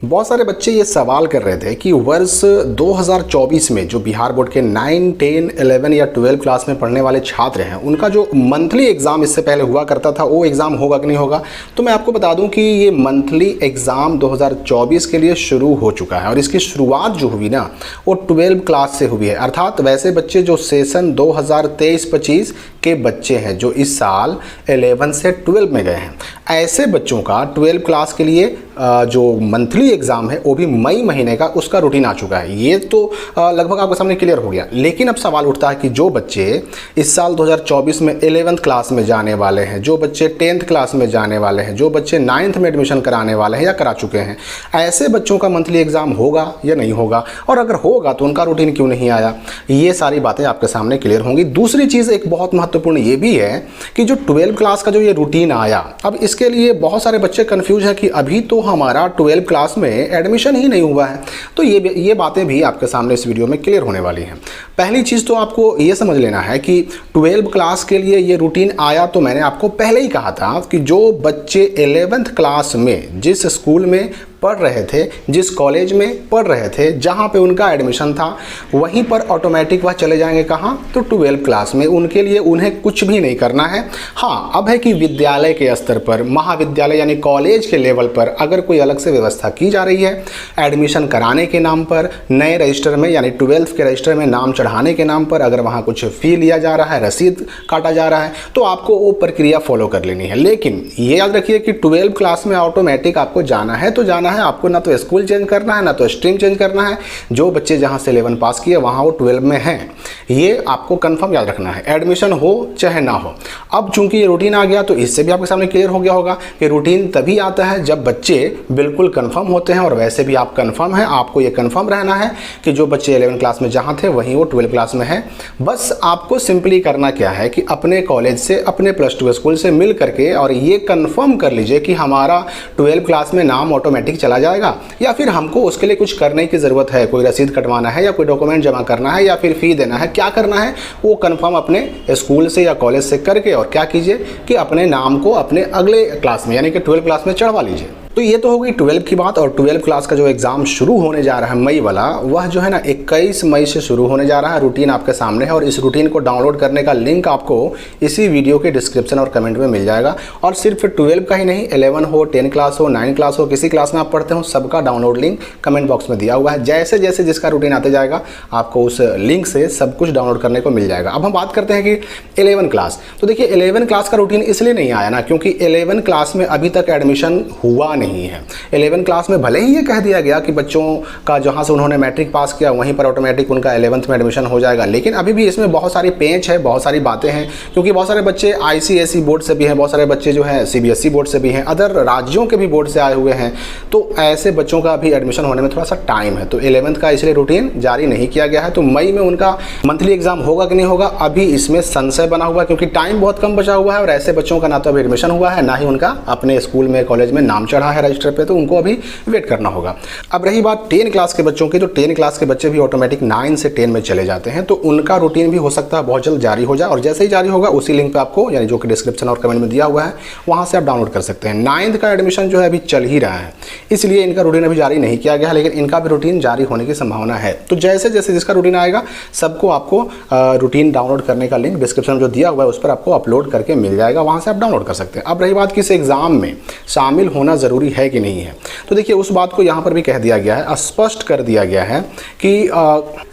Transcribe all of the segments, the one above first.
बहुत सारे बच्चे ये सवाल कर रहे थे कि वर्ष 2024 में जो बिहार बोर्ड के 9, 10, 11 या 12 क्लास में पढ़ने वाले छात्र हैं उनका जो मंथली एग्ज़ाम इससे पहले हुआ करता था वो एग्ज़ाम होगा कि नहीं होगा। तो मैं आपको बता दूं कि ये मंथली एग्ज़ाम 2024 के लिए शुरू हो चुका है और इसकी शुरुआत जो हुई ना वो 12 क्लास से हुई है। अर्थात वैसे बच्चे जो सेशन 2023-25 के बच्चे हैं जो इस साल 11 से 12 में गए हैं, ऐसे बच्चों का 12 क्लास के लिए जो मंथली एग्ज़ाम है वो भी मई महीने का उसका रूटीन आ चुका है। ये तो लगभग आपके सामने क्लियर हो गया। लेकिन अब सवाल उठता है कि जो बच्चे इस साल 2024 में 11th क्लास में जाने वाले हैं, जो बच्चे 10th क्लास में जाने वाले हैं, जो बच्चे 9th में एडमिशन कराने वाले हैं या करा चुके हैं, ऐसे बच्चों का मंथली एग्ज़ाम होगा या नहीं होगा, और अगर होगा तो उनका रूटीन क्यों नहीं आया, ये सारी बातें आपके सामने क्लियर होंगी। दूसरी चीज़ एक बहुत महत्वपूर्ण ये भी है कि जो 12 क्लास का जो ये रूटीन आया, अब इसके लिए बहुत सारे बच्चे कन्फ्यूज हैं कि अभी तो हमारा 12 क्लास में एडमिशन ही नहीं हुआ है। तो ये बातें भी आपके सामने इस वीडियो में क्लियर होने वाली हैं। पहली चीज़ तो आपको ये समझ लेना है कि 12 क्लास के लिए ये रूटीन आया तो मैंने आपको पहले ही कहा था कि जो बच्चे 11th क्लास में जिस स्कूल में पढ़ रहे थे, जिस कॉलेज में पढ़ रहे थे, जहाँ पे उनका एडमिशन था, वहीं पर ऑटोमेटिक वह चले जाएंगे कहाँ, तो 12 क्लास में। उनके लिए उन्हें कुछ भी नहीं करना है। हाँ, अब है कि विद्यालय के स्तर पर, महाविद्यालय यानी कॉलेज के लेवल पर अगर कोई अलग से व्यवस्था की जा रही है एडमिशन कराने के नाम पर, नए रजिस्टर में यानी 12th के रजिस्टर में नाम चढ़ाने के नाम पर, अगर वहाँ कुछ फ़ी लिया जा रहा है, रसीद काटा जा रहा है, तो आपको वो प्रक्रिया फॉलो कर लेनी है। लेकिन ये याद रखिए कि 12 क्लास में ऑटोमेटिक आपको जाना है तो जाना है, आपको ना तो स्कूल चेंज करना है ना तो स्ट्रीम चेंज करना है। जो बच्चे जहां से 11 पास किए वहां वो 12 में हैं, ये आपको कंफर्म याद रखना है, एडमिशन हो चाहे ना हो। अब चूंकि ये रूटीन आ गया तो इससे भी आपके सामने क्लियर हो गया होगा कि रूटीन तभी आता है जब बच्चे बिल्कुल कंफर्म होते हैं। और वैसे भी आप कंफर्म हैं, आपको ये कंफर्म रहना है कि जो बच्चे 11 क्लास में जहां थे वहीं वो 12 क्लास में है। बस आपको सिंपली करना क्या है कि अपने कॉलेज से, अपने +2 स्कूल से मिल करके और ये कंफर्म कर लीजिए कि हमारा 12 क्लास में नाम ऑटोमेटिक चला जाएगा या फिर हमको उसके लिए कुछ करने की ज़रूरत है, कोई रसीद कटवाना है या कोई डॉक्यूमेंट जमा करना है या फिर फ़ी देना है, क्या करना है वो कंफर्म अपने स्कूल से या कॉलेज से करके और क्या कीजिए कि अपने नाम को अपने अगले क्लास में यानी कि 12 क्लास में चढ़वा लीजिए। तो ये तो हो गई 12 की बात। और 12 क्लास का जो एग्ज़ाम शुरू होने जा रहा है मई वाला, वह जो है ना 21 मई से शुरू होने जा रहा है। रूटीन आपके सामने है और इस रूटीन को डाउनलोड करने का लिंक आपको इसी वीडियो के डिस्क्रिप्शन और कमेंट में मिल जाएगा। और सिर्फ 12 का ही नहीं, 11 हो, 10 क्लास हो, 9 क्लास हो, किसी क्लास में आप पढ़ते हो, सबका डाउनलोड लिंक कमेंट बॉक्स में दिया हुआ है। जैसे जैसे जिसका रूटीन आते जाएगा आपको उस लिंक से सब कुछ डाउनलोड करने को मिल जाएगा। अब हम बात करते हैं कि 11 क्लास। तो देखिए 11 क्लास का रूटीन इसलिए नहीं आया ना क्योंकि 11 क्लास में अभी तक एडमिशन हुआ नहीं है। 11 क्लास में भले ही ये कह दिया गया कि बच्चों का जहाँ से उन्होंने मैट्रिक पास किया वहीं पर ऑटोमेटिक उनका 11th में एडमिशन हो जाएगा, लेकिन अभी भी इसमें बहुत सारी पेंच है, बहुत सारी बातें हैं। क्योंकि बहुत सारे बच्चे ICSE बोर्ड से भी हैं, बहुत सारे बच्चे जो हैं CBSE बोर्ड से भी हैं, अदर राज्यों के भी बोर्ड से आए हुए हैं। तो ऐसे बच्चों का अभी एडमिशन होने में थोड़ा सा टाइम है। तो 11th का इसलिए रूटीन जारी नहीं किया गया है। तो मई में उनका मंथली एग्जाम होगा कि नहीं होगा अभी इसमें संशय बना हुआ, क्योंकि टाइम बहुत कम बचा हुआ है और ऐसे बच्चों का ना तो अभी एडमिशन हुआ है ना ही उनका अपने स्कूल में, कॉलेज में नाम चढ़ा है रजिस्टर पे, तो उनको अभी वेट करना होगा। अब रही बात 10 क्लास के बच्चों की, तो 10 क्लास के बच्चे भी ऑटोमेटिक 9 से 10 में चले जाते हैं। तो उनका रूटीन भी हो सकता है बहुत जल्द जारी हो जाए और जैसे ही जारी होगा उसी लिंक पे आपको, यानी जो कि डिस्क्रिप्शन और कमेंट में दिया हुआ है, वहां से आप डाउनलोड कर सकते हैं। 9th का एडमिशन जो है अभी चल ही रहा है, इसलिए इनका रूटीन अभी जारी नहीं किया गया है, लेकिन इनका भी रूटीन जारी होने की संभावना है। तो जैसे जैसे जिसका रूटीन आएगा सबको आपको रूटीन डाउनलोड करने का लिंक डिस्क्रिप्शन में जो दिया हुआ है उस पर आपको अपलोड करके मिल जाएगा, वहां से आप डाउनलोड कर सकते हैं। अब रही बात कि इस एग्जाम में शामिल होना जरूरी है कि नहीं है, तो देखिए उस बात को यहाँ पर भी कह दिया गया है, स्पष्ट कर दिया गया है कि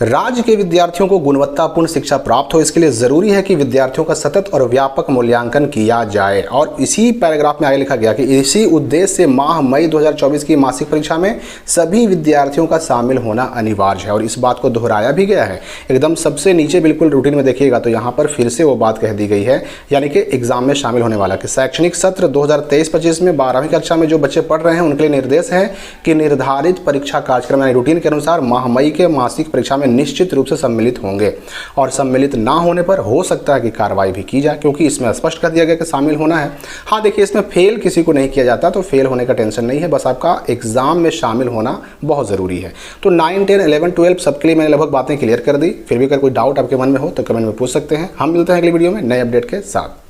राज्य के विद्यार्थियों को गुणवत्तापूर्ण शिक्षा प्राप्त हो, इसके लिए जरूरी है कि विद्यार्थियों का सतत और व्यापक मूल्यांकन किया जाए। और इसी पैराग्राफ में आगे लिखा गया कि इसी उद्देश्य से माह मई 2024 की मासिक परीक्षा में सभी विद्यार्थियों का शामिल होना अनिवार्य है। और इस बात को दोहराया भी गया है एकदम सबसे नीचे बिल्कुल रूटीन में देखिएगा तो यहाँ पर फिर से वो बात कह दी गई है, यानी कि एग्जाम में शामिल होने वाला कि शैक्षणिक सत्र 2023-25 में 12वीं कक्षा में जो बच्चे पढ़ रहे हैं उनके लिए निर्देश है कि निर्धारित परीक्षा कार्यक्रम यानी रूटीन के अनुसार माह मई के मासिक परीक्षा में निश्चित रूप से सम्मिलित होंगे और सम्मिलित ना होने पर हो सकता है कि कार्रवाई भी की जाए, क्योंकि इसमें स्पष्ट कर दिया गया कि शामिल होना है। हाँ देखिए इसमें फेल किसी को नहीं किया जाता, तो फेल होने का टेंशन नहीं है, बस आपका एग्जाम में शामिल होना बहुत ज़रूरी है। तो 9, 10, 11, 12 सबके लिए मैंने लगभग बातें क्लियर कर दी। फिर भी अगर कोई डाउट आपके मन में हो तो कमेंट में पूछ सकते हैं। हम मिलते हैं अगली वीडियो में नए अपडेट के साथ।